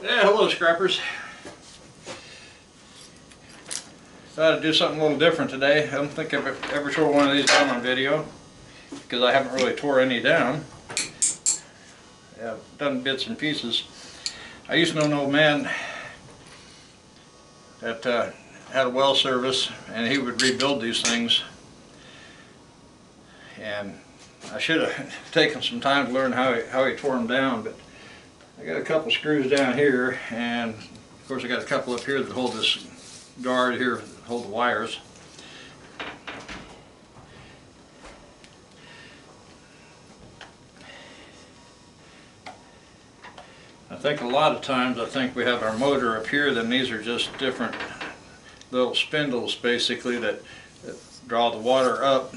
Yeah, hello scrappers. Thought I'd do something a little different today. I don't think I've ever tore one of these down on video because I haven't really tore any down. Yeah, I've done bits and pieces. I used to know an old man that had a well service, and he would rebuild these things. And I should have taken some time to learn how he tore them down, but I got a couple screws down here, and of course I got a couple up here that hold this guard here, that hold the wires. I think a lot of times we have our motor up here, then these are just different little spindles basically that draw the water up.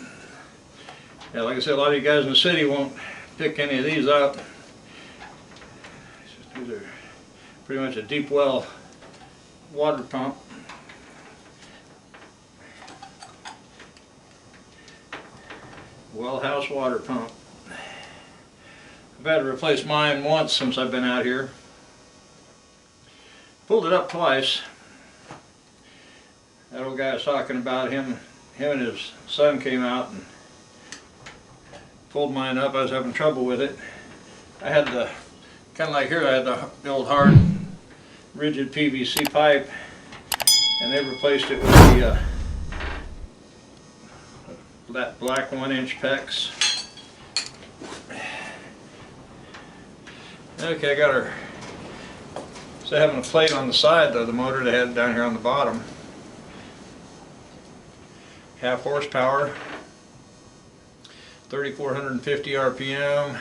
Yeah, like I said, a lot of you guys in the city won't pick any of these up. These are pretty much a deep well water pump. Well house water pump. I've had to replace mine once since I've been out here. Pulled it up twice. That old guy I was talking about, him and his son came out and pulled mine up. I was having trouble with it. I had the, kind of like here, I had the old hard rigid PVC pipe, and they replaced it with the that black 1-inch PEX. Okay, I got her. So having a plate on the side of the motor, they had it down here on the bottom. Half horsepower, 3,450 RPM,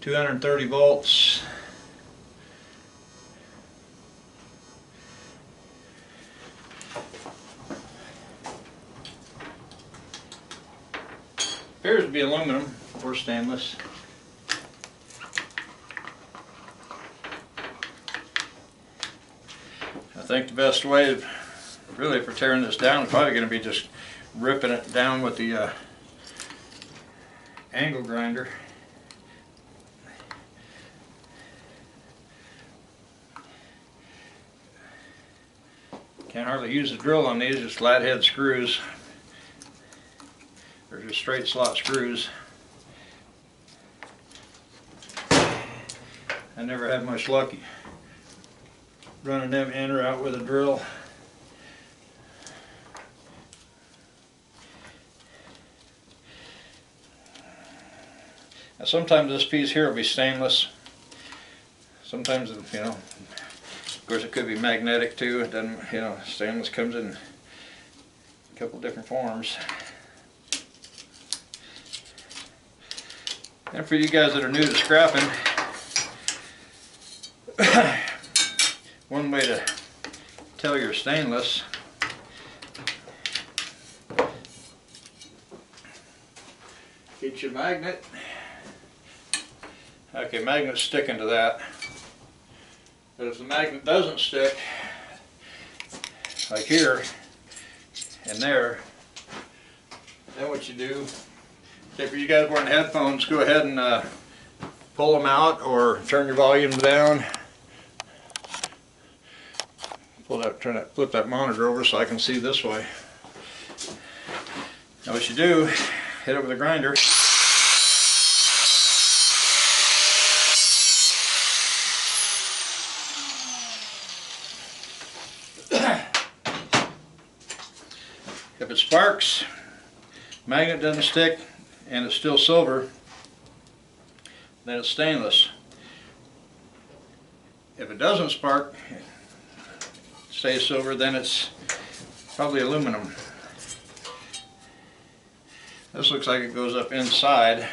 230 volts. Appears to be aluminum or stainless. I think the best way, really, for tearing this down is probably going to be just ripping it down with the angle grinder. Can't hardly use a drill on these, just flat head screws. They're just straight slot screws. I never had much luck running them in or out with a drill. Now sometimes this piece here will be stainless. Sometimes, you know, of course it could be magnetic too. It doesn't, you know, stainless comes in a couple different forms. And for you guys that are new to scrapping, one way to tell you're stainless get your magnet. Okay, magnet's sticking to that. But if the magnet doesn't stick, like here and there, then what you do, okay, for you guys wearing headphones, go ahead and pull them out or turn your volume down. Flip that monitor over so I can see this way. Now what you do, hit it with a grinder. If it sparks, magnet doesn't stick, and it's still silver, then it's stainless. If it doesn't spark, stays silver, then it's probably aluminum. This looks like it goes up inside.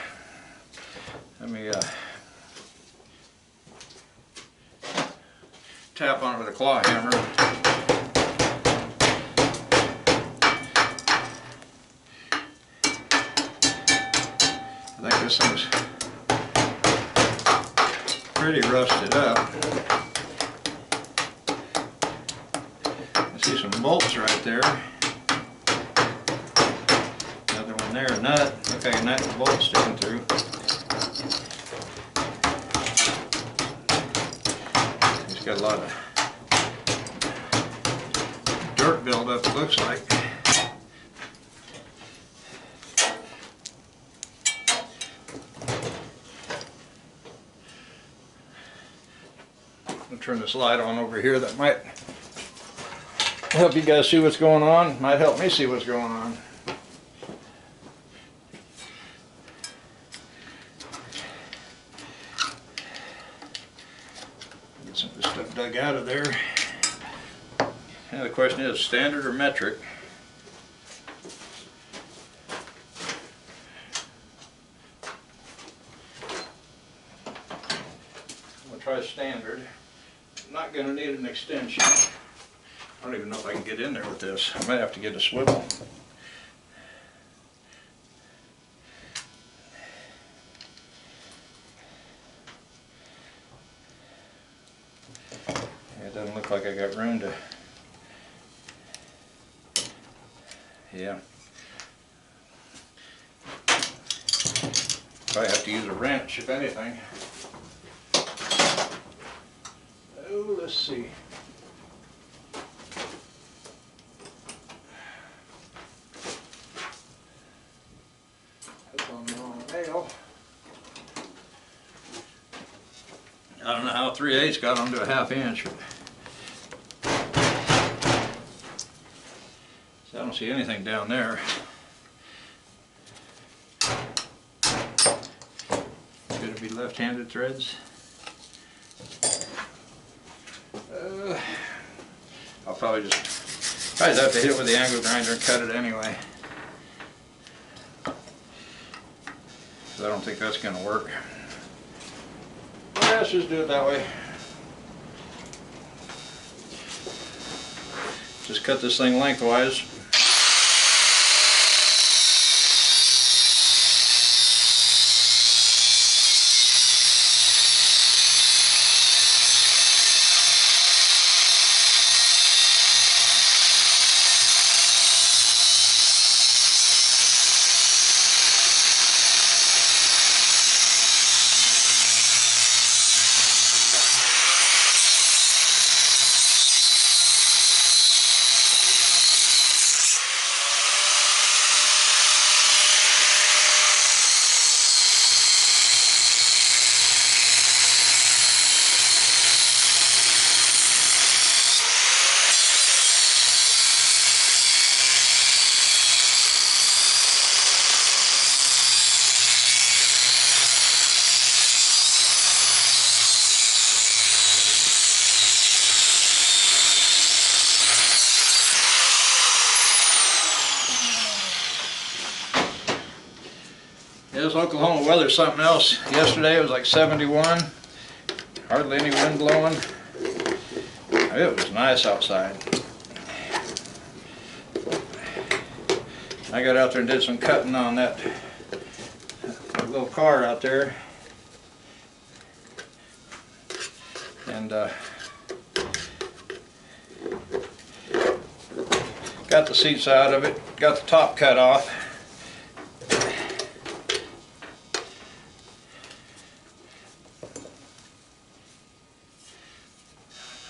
Let me tap on it with a claw hammer. I think this thing's pretty rusted up. See some bolts right there. Another one there, a nut. Okay, nut and bolt sticking through. got a lot of dirt buildup, it looks like. I'll turn this light on over here. That might help you guys see what's going on. Might help me see what's going on. Get some of this stuff dug out of there. Now the question is, standard or metric? I'm going to try standard. I'm not going to need an extension. I don't even know if I can get in there with this. I might have to get a swivel. It doesn't look like I got room to... Yeah. Probably have to use a wrench, if anything. Oh, let's see. That's on the wrong nail. I don't know how 3/8 got onto a 1/2 inch. I don't see anything down there. Could it be left-handed threads? I'll probably just have to hit it with the angle grinder and cut it anyway. I don't think that's going to work. Well, let's just do it that way. Just cut this thing lengthwise. This Oklahoma weather's something else. Yesterday it was like 71, hardly any wind blowing. It was nice outside. I got out there and did some cutting on that little car out there, and got the seats out of it, got the top cut off.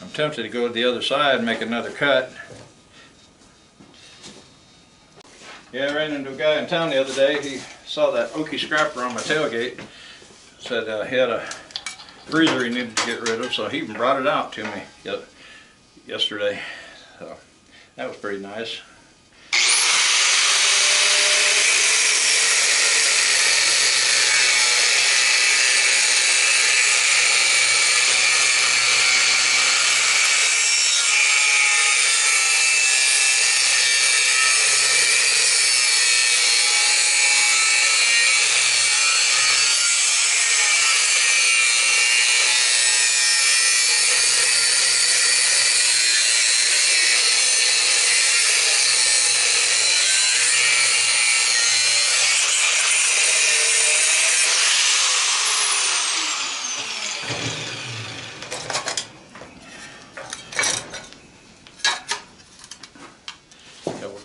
I'm tempted to go to the other side and make another cut. Yeah, I ran into a guy in town the other day. He saw that Okie scrapper on my tailgate. Said he had a freezer he needed to get rid of, so he even brought it out to me yesterday. So that was pretty nice.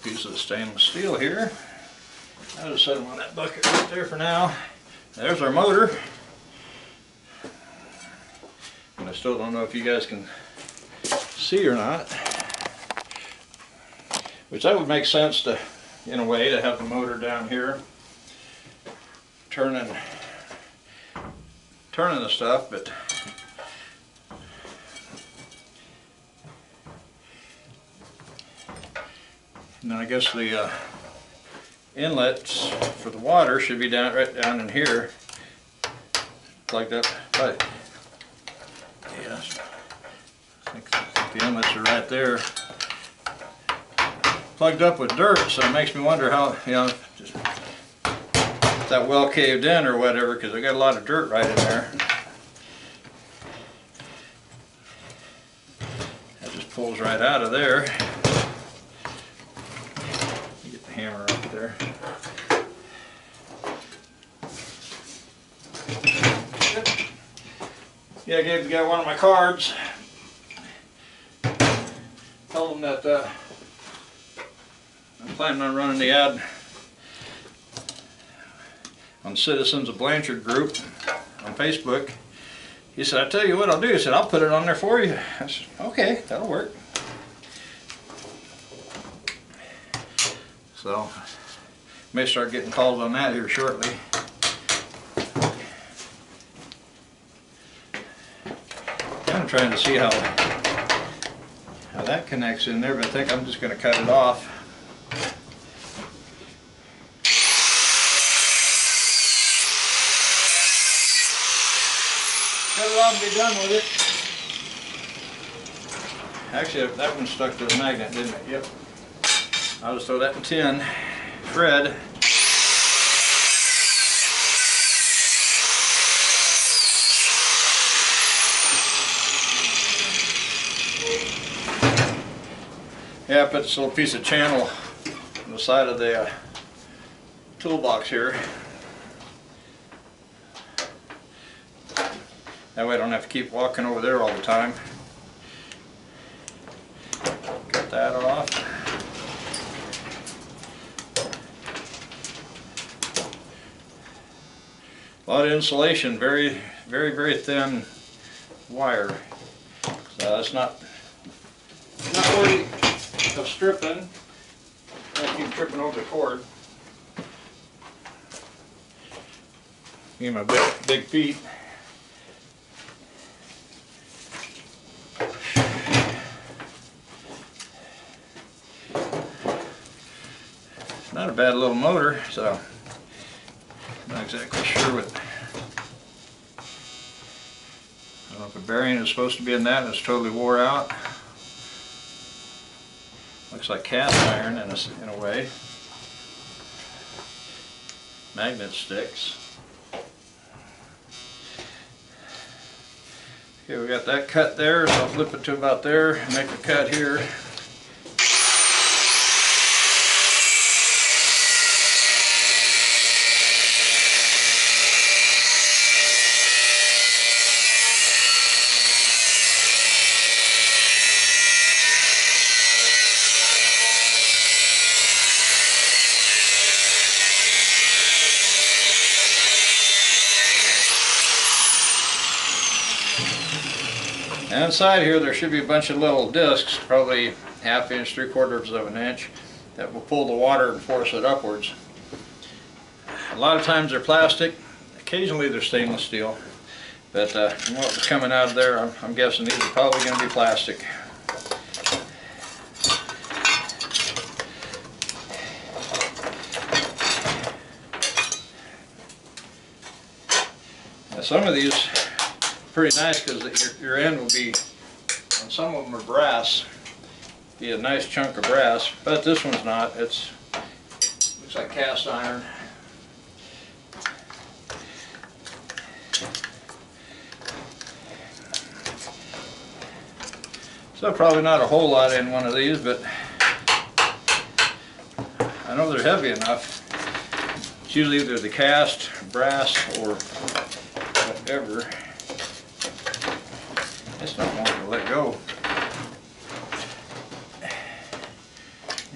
Piece of stainless steel here. I'll just set them on that bucket right there for now. There's our motor. I'm going to still don't know if you guys can see or not. Which that would make sense to, in a way, to have the motor down here turning the stuff, but and then I guess the inlets for the water should be right down in here, plugged up. But yeah, I think the inlets are right there, plugged up with dirt, so it makes me wonder how, you know, just if that well caved in or whatever, because I got a lot of dirt right in there. That just pulls right out of there. Get the hammer up there. Yeah, I gave the guy one of my cards. Told him that I'm planning on running the ad on Citizens of Blanchard group on Facebook. He said, I tell you what I'll do. He said, I'll put it on there for you. I said, okay, that'll work. So, may start getting calls on that here shortly. I'm trying to see how that connects in there, but I think I'm just going to cut it off. Cut it off and be done with it. Actually, that one stuck to the magnet, didn't it? Yep. I'll just throw that in tin. Thread. Yeah, I put this little piece of channel on the side of the toolbox here. That way I don't have to keep walking over there all the time. Cut that off. A lot of insulation, very thin wire. So that's not worthy of stripping. I keep tripping over the cord. Give me my big feet. Not a bad little motor, so I'm not exactly sure what. I don't know if a bearing is supposed to be in that and it's totally wore out. Looks like cast iron in a way. Magnet sticks. Okay, we got that cut there, so I'll flip it to about there and make a cut here. And inside here there should be a bunch of little discs, probably 1/2 inch, 3/4 of an inch, that will pull the water and force it upwards. A lot of times they're plastic, occasionally they're stainless steel, but from what's coming out of there, I'm guessing these are probably going to be plastic. Now some of these pretty nice because your end will be, and some of them are brass, be a nice chunk of brass, but this one's not. It's looks like cast iron. So probably not a whole lot in one of these, but I know they're heavy enough. It's usually either the cast, brass, or whatever. It's not wanting to let go.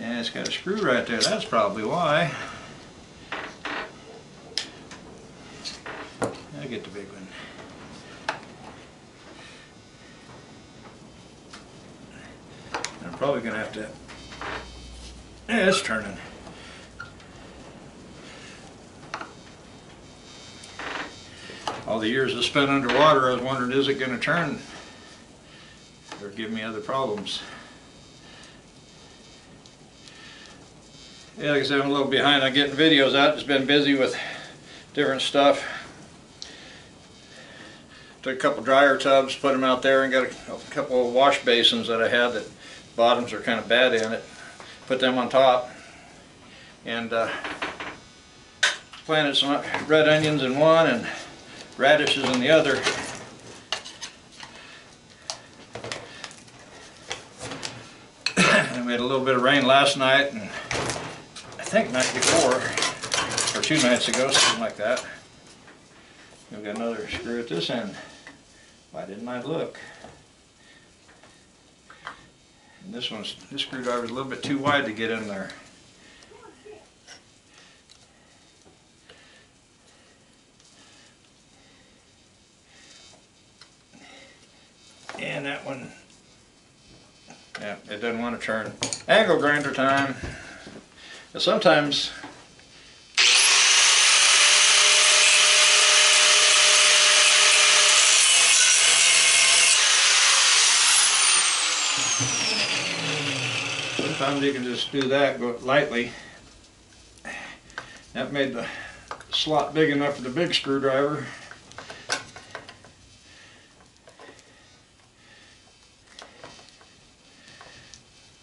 Yeah, it's got a screw right there. That's probably why. I'll get the big one. probably gonna have to, yeah, it's turning. All the years I spent underwater, I was wondering, is it gonna turn or give me other problems? Yeah, like I said, I'm a little behind on getting videos out. Just been busy with different stuff. Took a couple dryer tubs, put them out there, and got a couple of wash basins that I had that bottoms are kind of bad in it. Put them on top, and planted some red onions in one and radishes in the other. And we had a little bit of rain last night, and I think night before, or 2 nights ago, something like that. We've got another screw at this end. Why didn't I look? And this screwdriver is a little bit too wide to get in there. And that one, yeah, it doesn't want to turn. Angle grinder time. But sometimes you can just do that, go lightly. That made the slot big enough for the big screwdriver.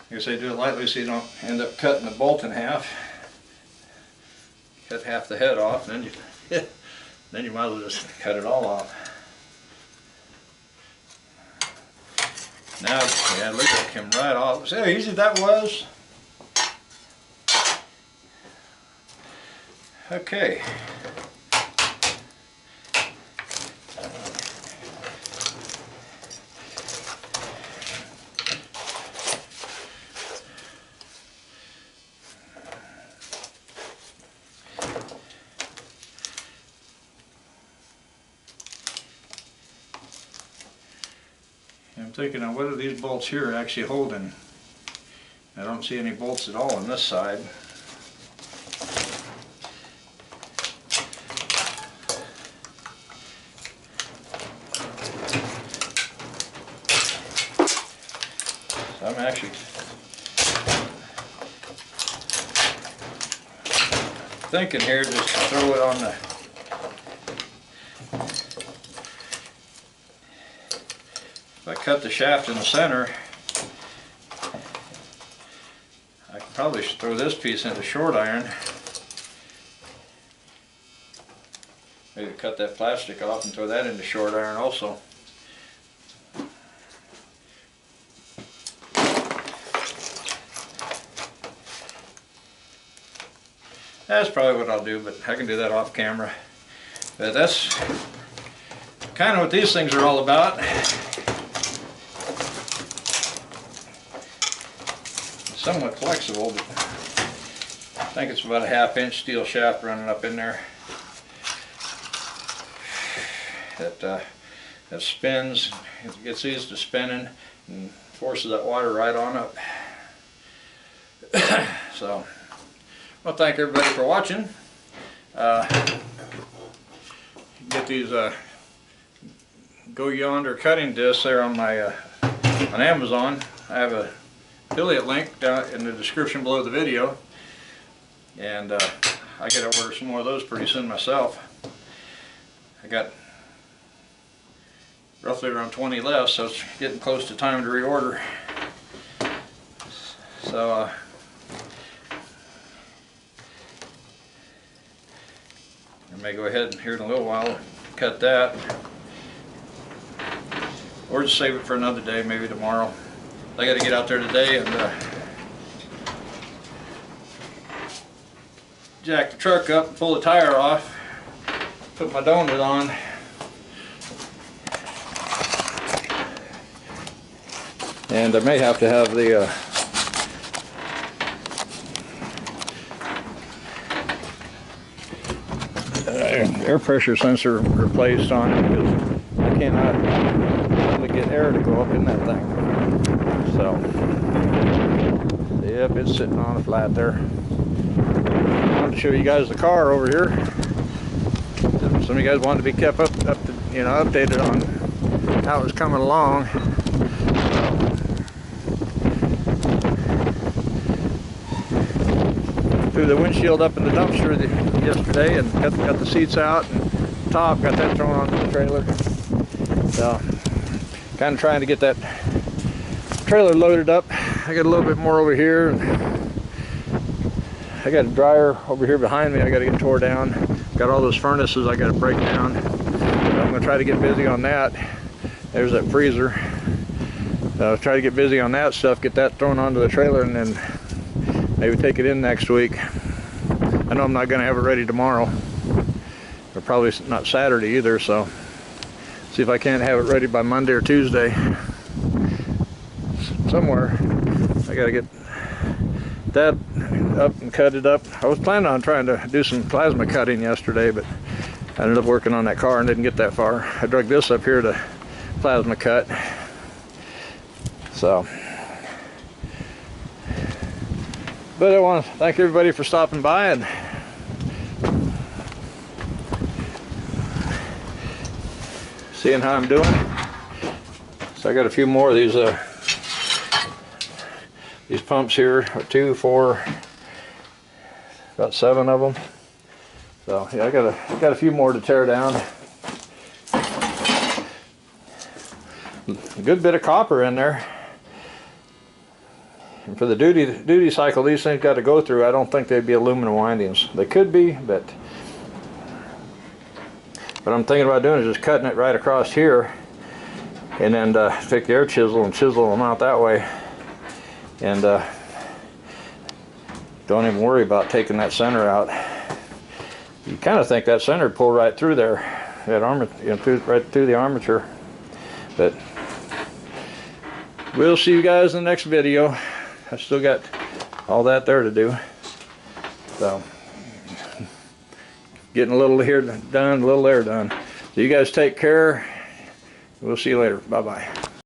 I guess I do it lightly so you don't end up cutting the bolt in half. Cut half the head off, and then you might as well just cut it all off. Now, yeah, look at it come right off. See how easy that was? Okay. I'm thinking, now what are these bolts here actually holding? I don't see any bolts at all on this side. So I'm actually thinking here just to throw it on the if I cut the shaft in the center, I could probably throw this piece into short iron. Maybe cut that plastic off and throw that into short iron also. That's probably what I'll do, but I can do that off camera. But that's kind of what these things are all about. Somewhat flexible, but I think it's about a 1/2 inch steel shaft running up in there. That spins, it gets used to spinning and forces that water right on up. So, well, thank everybody for watching. You can get these Go Yonder cutting discs there on my on Amazon. I have a affiliate link down in the description below the video, and I gotta order some more of those pretty soon myself. I got roughly around 20 left, so it's getting close to time to reorder. So I may go ahead and here in a little while cut that, or just save it for another day, maybe tomorrow. I got to get out there today and jack the truck up and pull the tire off, put my donut on, and I may have to have the air pressure sensor replaced on it because I cannot to get air to go up in that thing. So, yep, it's sitting on a flat there. I wanted to show you guys the car over here. Some of you guys wanted to be kept up to, you know, updated on how it was coming along. Threw the windshield up in the dumpster yesterday and got the seats out and top, got that thrown onto the trailer. So, kind of trying to get that trailer loaded up. I got a little bit more over here. I got a dryer over here behind me I got to get tore down. Got all those furnaces I got to break down. So I'm going to try to get busy on that. There's that freezer. So I'll try to get busy on that stuff, get that thrown onto the trailer, and then maybe take it in next week. I know I'm not going to have it ready tomorrow, or probably not Saturday either, so see if I can't have it ready by Monday or Tuesday. Somewhere I got to get that up and cut it up. I was planning on trying to do some plasma cutting yesterday, but I ended up working on that car and didn't get that far. I drug this up here to plasma cut. So, but I want to thank everybody for stopping by and seeing how I'm doing. So I got a few more of these pumps here, 2, 4, about 7 of them. So yeah, I got a few more to tear down. A good bit of copper in there. And for the duty cycle these things got to go through, I don't think they'd be aluminum windings. They could be, but what I'm thinking about doing is just cutting it right across here, and then take the air chisel and chisel them out that way. And don't even worry about taking that center out. You kind of think that center would pull right through there, that armature, you know, right through the armature. But we'll see you guys in the next video. I still got all that there to do. So getting a little here done, a little there done. So you guys take care. We'll see you later. Bye-bye.